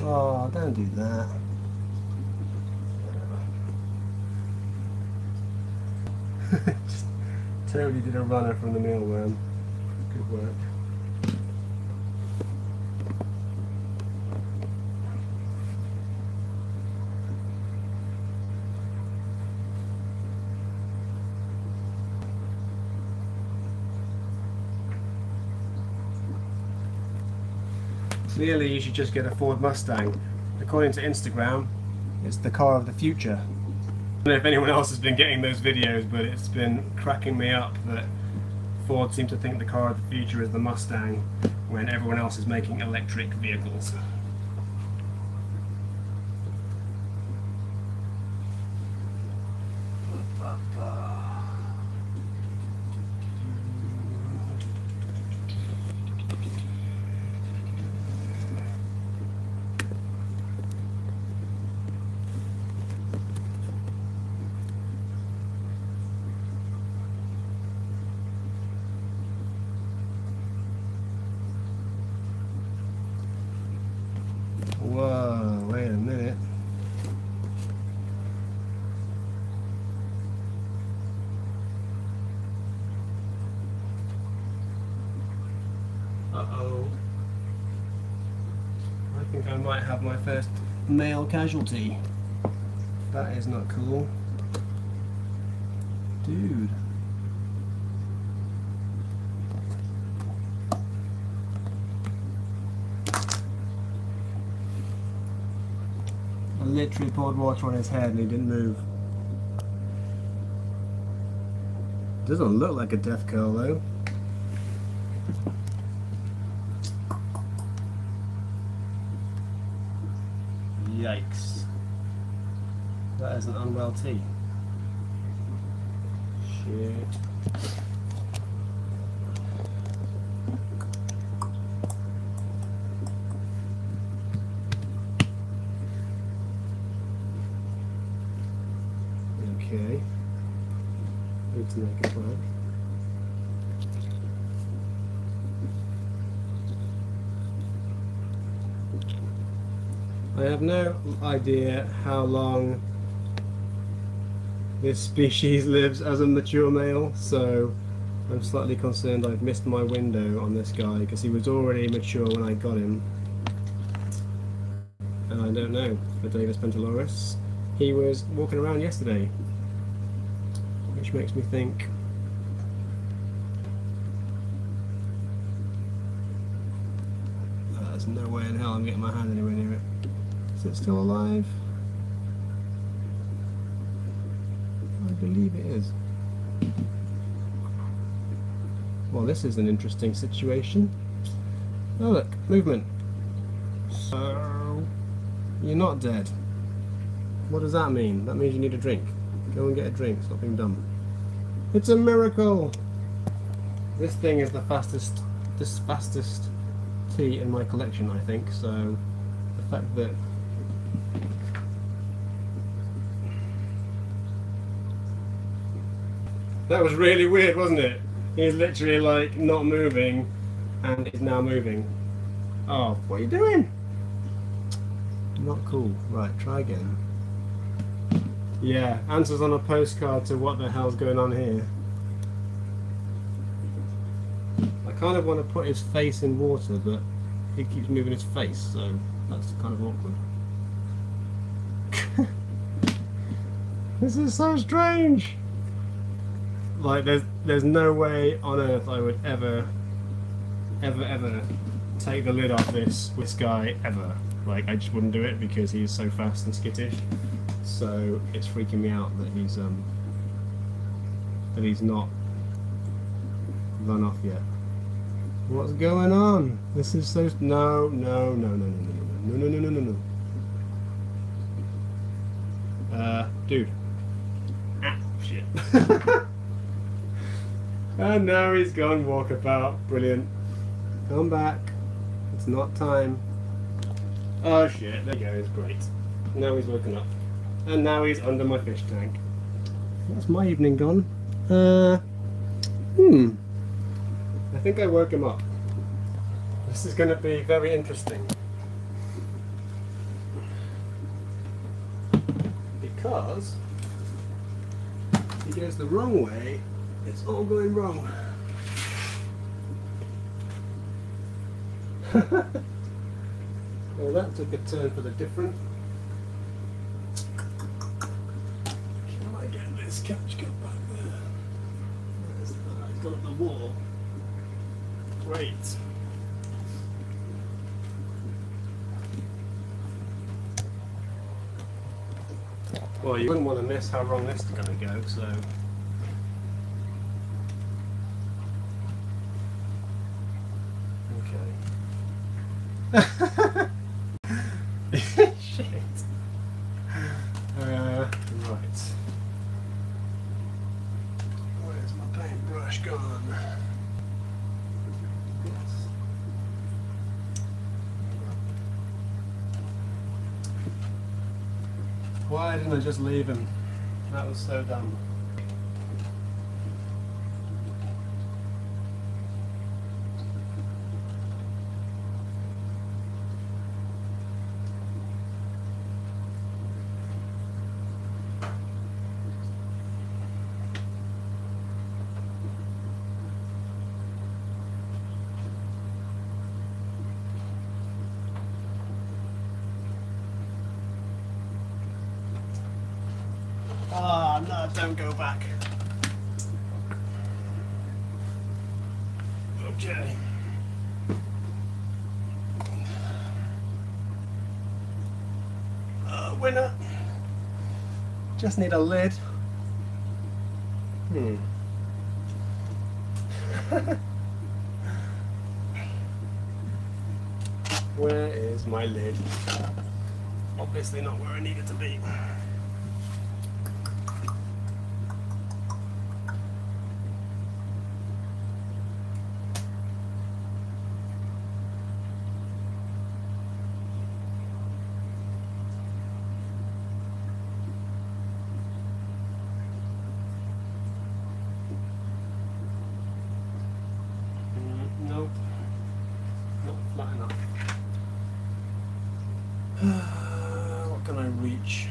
Oh, don't do that. Whatever. Just totally did a runner from the mealworm. Good work. Clearly you should just get a Ford Mustang. According to Instagram, it's the car of the future. I don't know if anyone else has been getting those videos, but it's been cracking me up that Ford seem to think the car of the future is the Mustang when everyone else is making electric vehicles. Whoa, wait a minute. Uh-oh. I think I might have my first male casualty. That is not cool. Dude. I literally poured water on his head and he didn't move. Doesn't look like a death curl though. Yikes. That is an unwell tea. Shit. Okay. Need to make a plan. I have no idea how long this species lives as a mature male, so I'm slightly concerned I've missed my window on this guy because he was already mature when I got him. And I don't know for Davis Pentaloris. He was walking around yesterday, which makes me think there's no way in hell I'm getting my hand anywhere near it. Is it still alive? I believe it is. Well, this is an interesting situation. Oh look, movement. So, you're not dead. What does that mean? That means you need a drink. Go and get a drink, stop being dumb. It's a miracle! This thing is the fastest tea in my collection, I think, so the fact that that was really weird, wasn't it? He's literally like not moving, and is now moving. Oh, what are you doing? Not cool. Right, try again. Yeah, answers on a postcard to what the hell's going on here. I kind of want to put his face in water, but he keeps moving his face, so that's kind of awkward. This is so strange. Like, there's no way on earth I would ever take the lid off this guy ever. Like, I just wouldn't do it because he's so fast and skittish. So it's freaking me out that he's not run off yet. What's going on? This is so no. Dude. Ah, shit. And now he's gone walkabout. Brilliant. Come back. It's not time. Oh shit, there he goes, great. Now he's woken up. And now he's under my fish tank. That's my evening gone. I think I woke him up. This is going to be very interesting. Because if he goes the wrong way, it's all going wrong. Well, that took a turn for the different. Can I get this catch cut back there? He's got up the wall. Great. Well, you wouldn't want to miss how wrong this is going to go, so. Okay. Shit. Right. Where's my paintbrush gone? Yes. Why didn't I just leave him? That was so dumb. Ah, no, don't go back. Okay. Winner. Just need a lid. Where is my lid? Obviously not where I need it to be. Nope, not flat enough. What can I reach?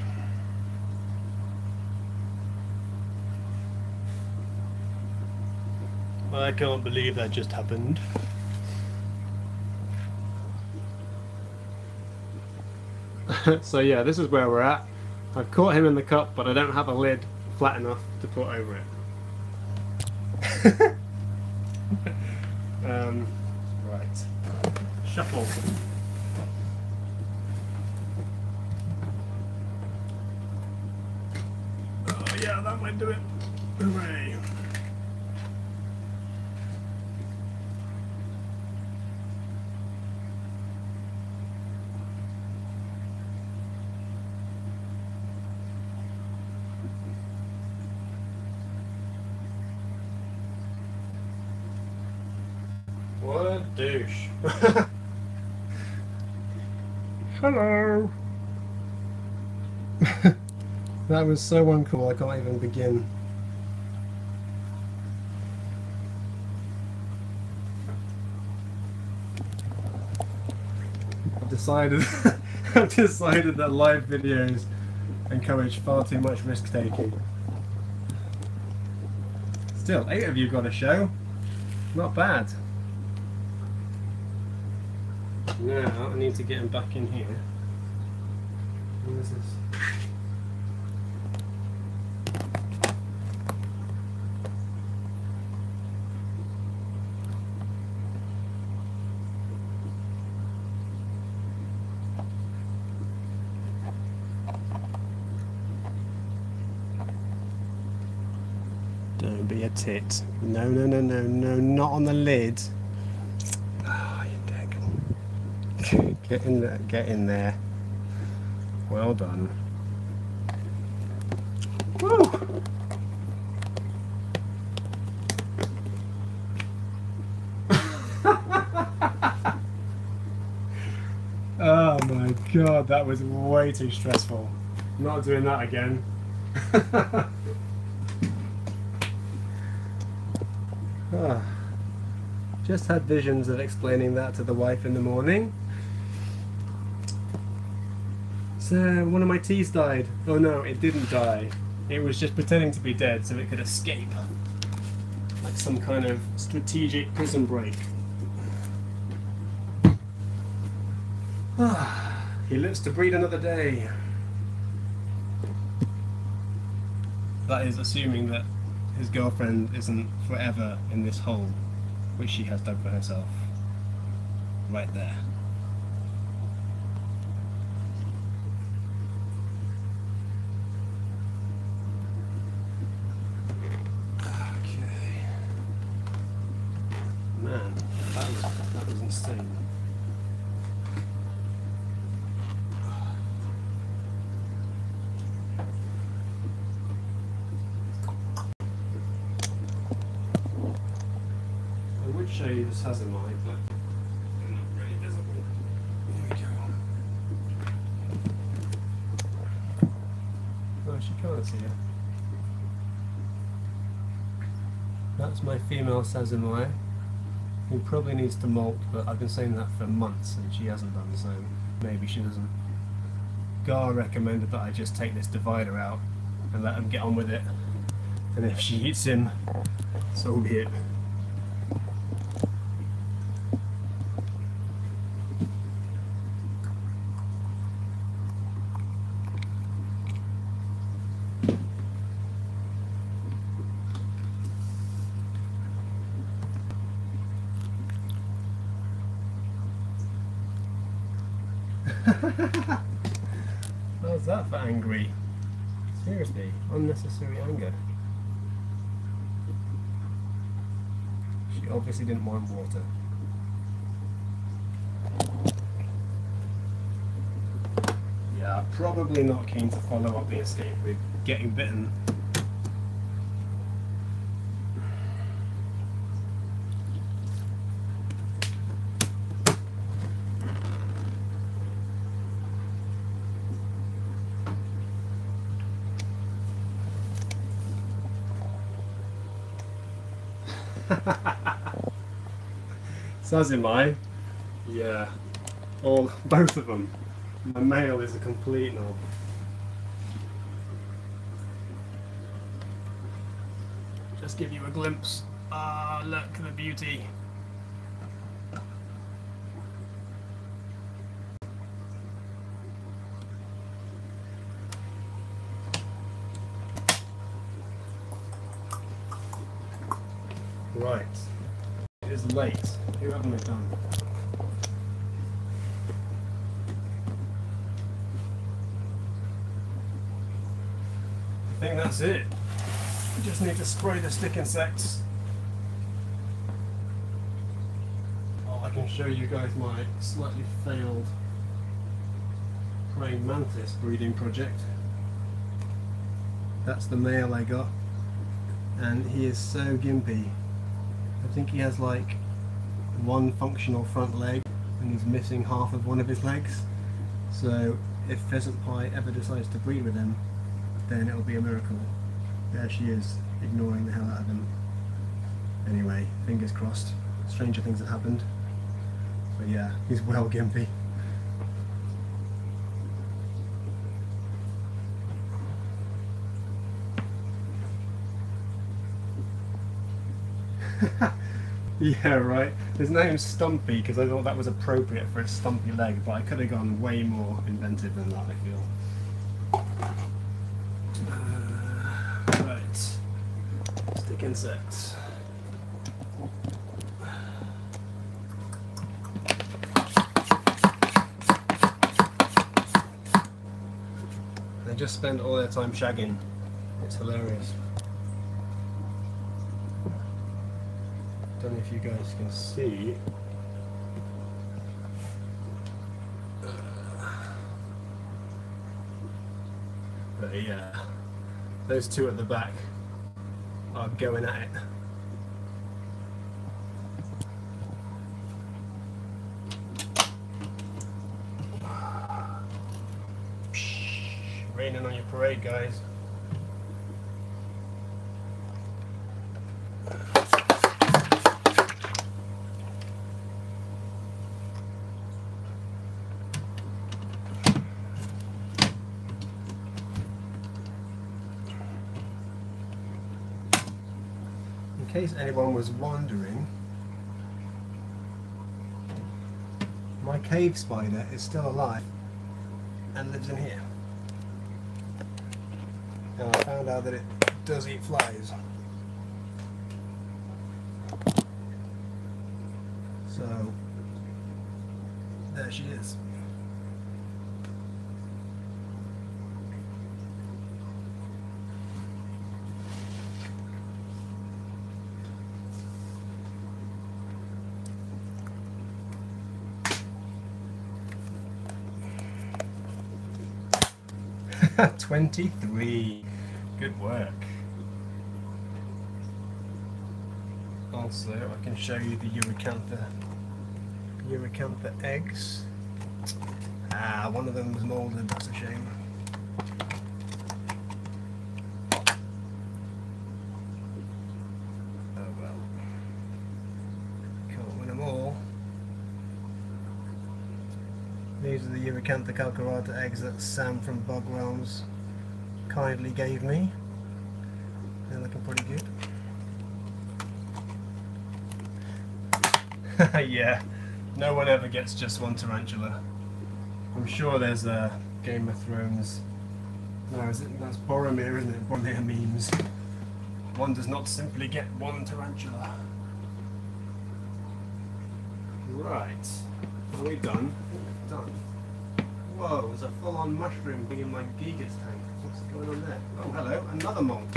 I can't believe that just happened. So yeah, this is where we're at. I've caught him in the cup, but I don't have a lid flat enough to put over it. Right. Shuffle. Oh yeah, that might do it. Hooray. What a douche. Hello. That was so uncool, I can't even begin. decided I've decided that live videos encourage far too much risk taking. Still, 8 of you got a show. Not bad. Now I need to get him back in here. What is this? Don't be a tit. No, no, no, no, no, not on the lid. Oh, you dick. Get in there, get in there. Well done. Woo! Oh my god, that was way too stressful. Not doing that again. Just had visions of explaining that to the wife in the morning. So one of my teas died. Oh no, it didn't die. It was just pretending to be dead so it could escape. Like some kind of strategic prison break. He lives to breed another day. That is assuming that his girlfriend isn't forever in this hole which she has dug for herself. Right there. Okay. Man, that was insane. Show you the Sazamai, but they're not really visible. Here we go. Oh, she can't see it. That's my female Sazamai, who probably needs to molt, but I've been saying that for months and she hasn't done, so maybe she doesn't. Gar recommended that I just take this divider out and let him get on with it, and if she eats him, so be it. How's that for angry? Seriously, unnecessary anger. She obviously didn't want water. Yeah, probably not keen to follow up the escape with getting bitten. Sazimai, yeah, both of them. My male is a complete knob. Just give you a glimpse. Ah, look the beauty. Right, it is late. Who haven't I done? I think that's it. We just need to spray the stick insects. Oh, I can show you guys my slightly failed praying mantis breeding project. That's the male I got, and he is so gimpy. I think he has like one functional front leg and he's missing half of one of his legs. So if Pheasant Pie ever decides to breed with him, then it'll be a miracle. There she is, ignoring the hell out of him. Anyway, fingers crossed. Stranger things have happened. But yeah, he's well gimpy. Yeah, right. His name's Stumpy because I thought that was appropriate for its stumpy leg, but I could have gone way more inventive than that, I feel. Right. Stick insects. They just spend all their time shagging. It's hilarious. Don't know if you guys can see. But yeah, those two at the back are going at it. Raining on your parade, guys. In case anyone was wondering, my cave spider is still alive and lives in here. And I found out that it does eat flies. So there she is. Ha! 23. Good work. Also, I can show you the Euracantha eggs. Ah, one of them was molded, that's a shame. Oh well. Can't win them all. These are the Euracantha calcarata eggs that Sam from Bug Realms kindly gave me. They're looking pretty good. Yeah, no one ever gets just one tarantula. I'm sure there's a Game of Thrones. No, that's Boromir, isn't it? Boromir memes. One does not simply get one tarantula. Right. Are we done? Done. Whoa, there's a full-on mushroom thing in my Gigas tank. What's going on there? Oh, hello, another molt.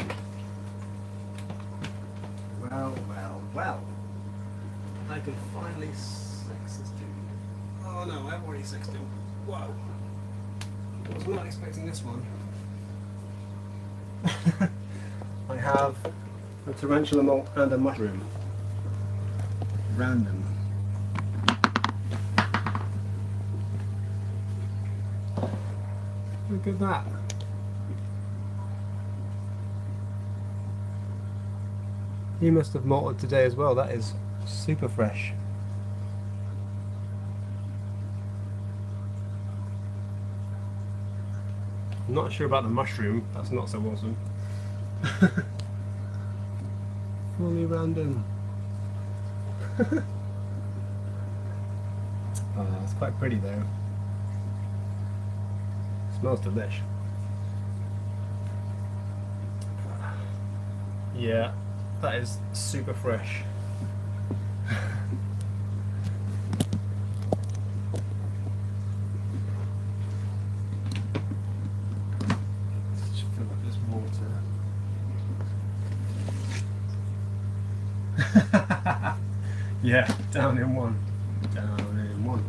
Well, well, well. I can finally sex this dude. Oh no, I've already sexed him. Whoa. I was not expecting this one. I have a tarantula molt and a mushroom. Random. Look at that. He must have molted today as well. That is super fresh. I'm not sure about the mushroom. That's not so awesome. Fully random. Oh, it's quite pretty though. Smells delish. Yeah, that is super fresh. Let's fill up this water. Yeah, down in one. Down in one.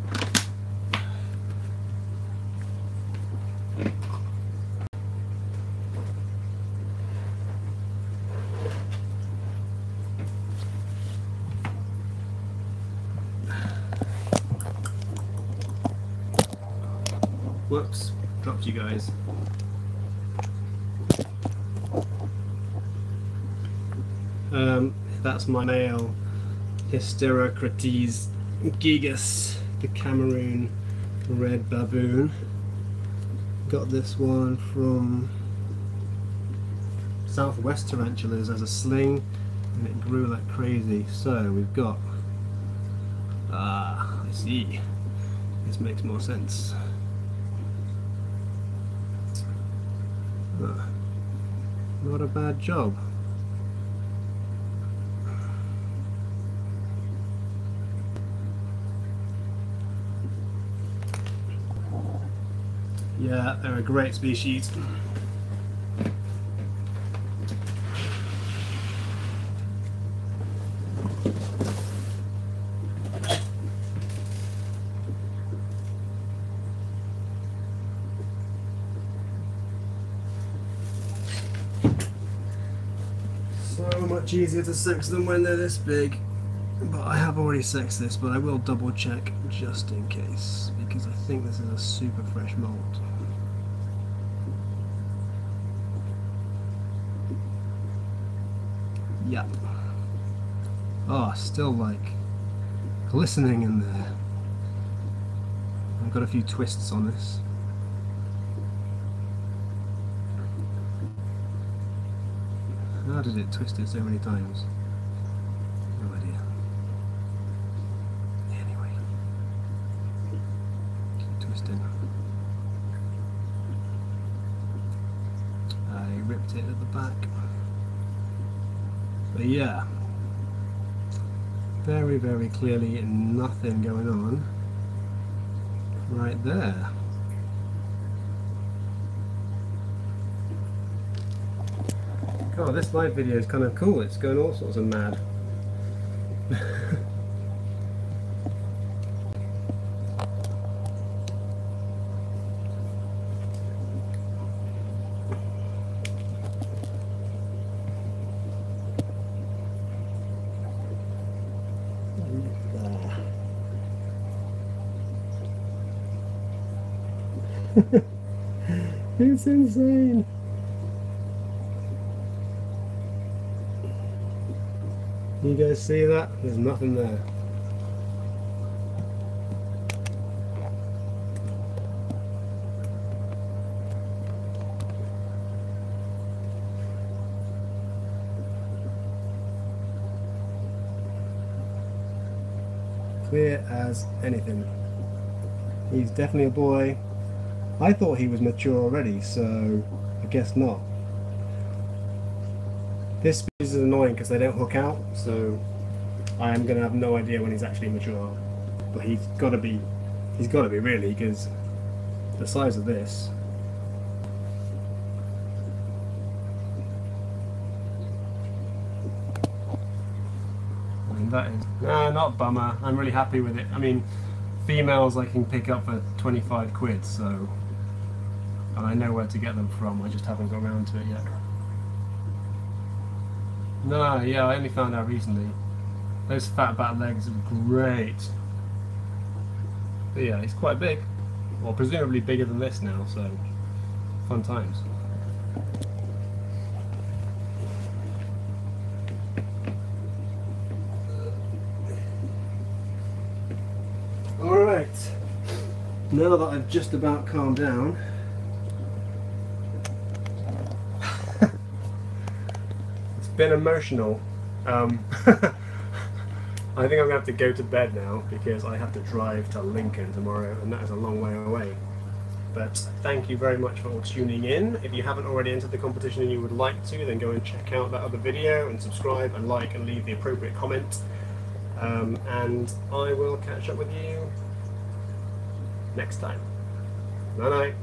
Whoops, dropped you guys. That's my male Hysterocrates gigas, the Cameroon red baboon. Got this one from Southwest Tarantulas as a sling, and it grew like crazy. So we've got, I see, this makes more sense. Not a bad job. Yeah, they're a great species. So much easier to sex them when they're this big. But I have already sexed this, but I will double check just in case, because I think this is a super fresh molt. Yep. Oh, still like glistening in there. I've got a few twists on this. How did it twist it so many times? No idea. Anyway. Keep twisting. I ripped it at the back. But yeah. Very, very clearly nothing going on right there. God, this live video is kind of cool. It's going all sorts of mad. It's insane. You guys see that? There's nothing there. Clear as anything. He's definitely a boy. I thought he was mature already, so I guess not. This species is annoying because they don't hook out, so I am going to have no idea when he's actually mature. But he's got to be really, because the size of this. I mean, that is not a bummer. I'm really happy with it. I mean, females I can pick up for 25 quid, so, and I know where to get them from. I just haven't got around to it yet. No, yeah, I only found out recently. Those fat back legs are great. But yeah, he's quite big. Well, presumably bigger than this now, so fun times. Alright, now that I've just about calmed down, been emotional. I think I'm gonna have to go to bed now because I have to drive to Lincoln tomorrow, and that is a long way away. But thank you very much for tuning in. If you haven't already entered the competition and you would like to, then go and check out that other video and subscribe and like and leave the appropriate comment. And I will catch up with you next time. Bye night.